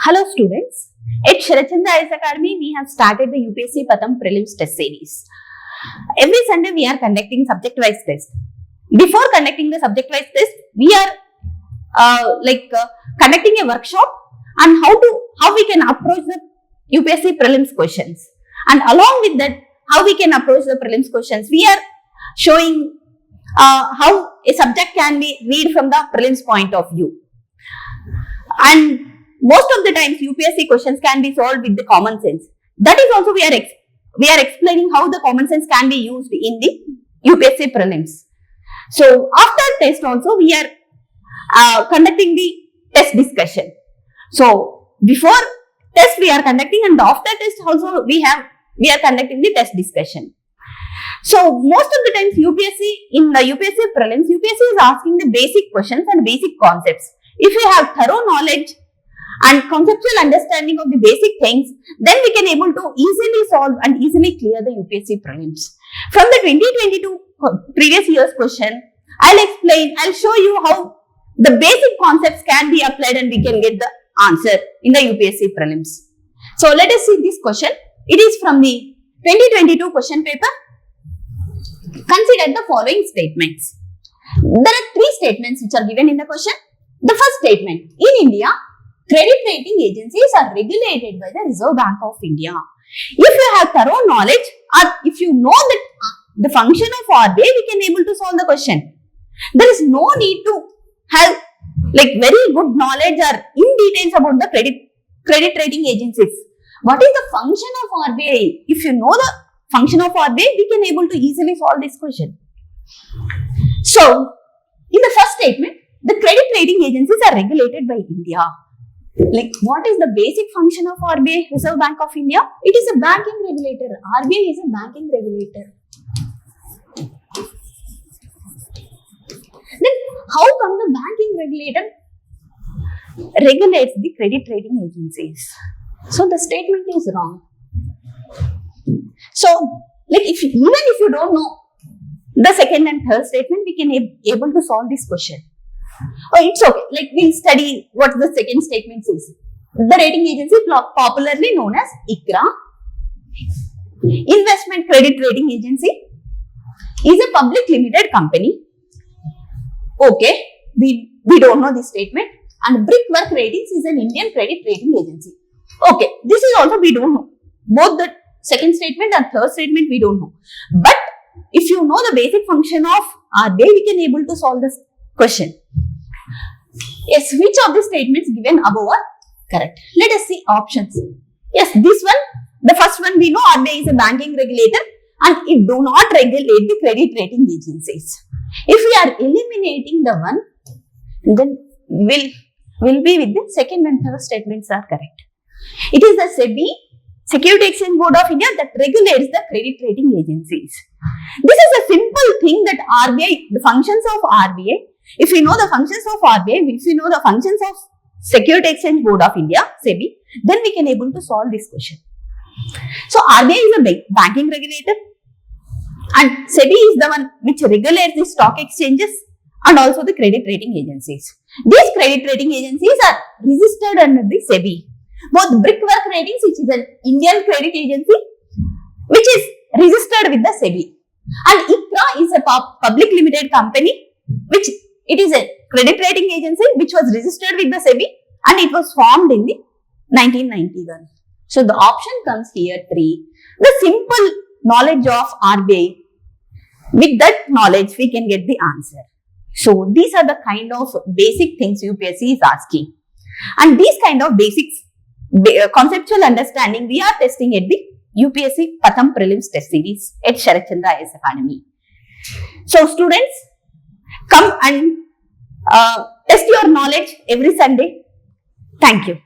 Hello students, at Sharachandra IAS Academy we have started the UPSC Patham Prelims test series. Every Sunday we are conducting subject-wise test. Before conducting the subject-wise test, we are conducting a workshop on how we can approach the UPSC Prelims questions. And along with that, how we can approach the Prelims questions, we are showing how a subject can be read from the Prelims point of view. And most of the times UPSC questions can be solved with the common sense. That is also we are explaining how the common sense can be used in the UPSC prelims. So after test also we are conducting the test discussion. So before test we are conducting, and after test also we are conducting the test discussion. So most of the times in the UPSC prelims, UPSC is asking the basic questions and basic concepts. If you have thorough knowledge and conceptual understanding of the basic things, then we can able to easily solve and easily clear the UPSC prelims. From the 2022 previous year's question, I'll show you how the basic concepts can be applied and we can get the answer in the UPSC prelims. So let us see this question. It is from the 2022 question paper. Consider the following statements. There are three statements which are given in the question. The first statement: in India, credit rating agencies are regulated by the Reserve Bank of India. If you have thorough knowledge, or if you know that the function of RBI, we can able to solve the question. There is no need to have very good knowledge or in details about the credit rating agencies. What is the function of RBI? If you know the function of RBI, we can able to easily solve this question. So, in the first statement, the credit rating agencies are regulated by India. What is the basic function of RBI, Reserve Bank of India? It is a banking regulator. RBI is a banking regulator. Then, how come the banking regulator regulates the credit rating agencies? So, the statement is wrong. So, even if you don't know the second and third statement, we can able to solve this question. Oh, it's okay. We'll study what the second statement says. The rating agency, popularly known as ICRA, Investment Credit Rating Agency, is a public limited company. Okay, we don't know this statement. And Brickwork Ratings is an Indian credit rating agency. Okay, this is also we don't know. Both the second statement and third statement we don't know. But if you know the basic function of RBI, we can able to solve this question. Yes, which of the statements given above are correct? Let us see options. Yes, this one, the first one we know RBI is a banking regulator and it do not regulate the credit rating agencies. If we are eliminating the one, then will be with the second and third statements are correct. It is the SEBI, Security Exchange Board of India, that regulates the credit rating agencies. This is a simple thing that RBI, the functions of RBI, if we know the functions of RBI, if we know the functions of Security Exchange Board of India, SEBI, then we can able to solve this question. So, RBI is a banking regulator and SEBI is the one which regulates the stock exchanges and also the credit rating agencies. These credit rating agencies are registered under the SEBI. Both Brickwork Ratings, which is an Indian credit agency, which is registered with the SEBI, and ICRA is a public limited company, which it is a credit rating agency which was registered with the SEBI and it was formed in the 1991. So the option comes here 3. The simple knowledge of RBI. With that knowledge, we can get the answer. So these are the kind of basic things UPSC is asking. And these kind of basics, conceptual understanding, we are testing at the UPSC Patham Prelims test series at Sharachandra IAS Academy. So students, come and test your knowledge every Sunday. Thank you.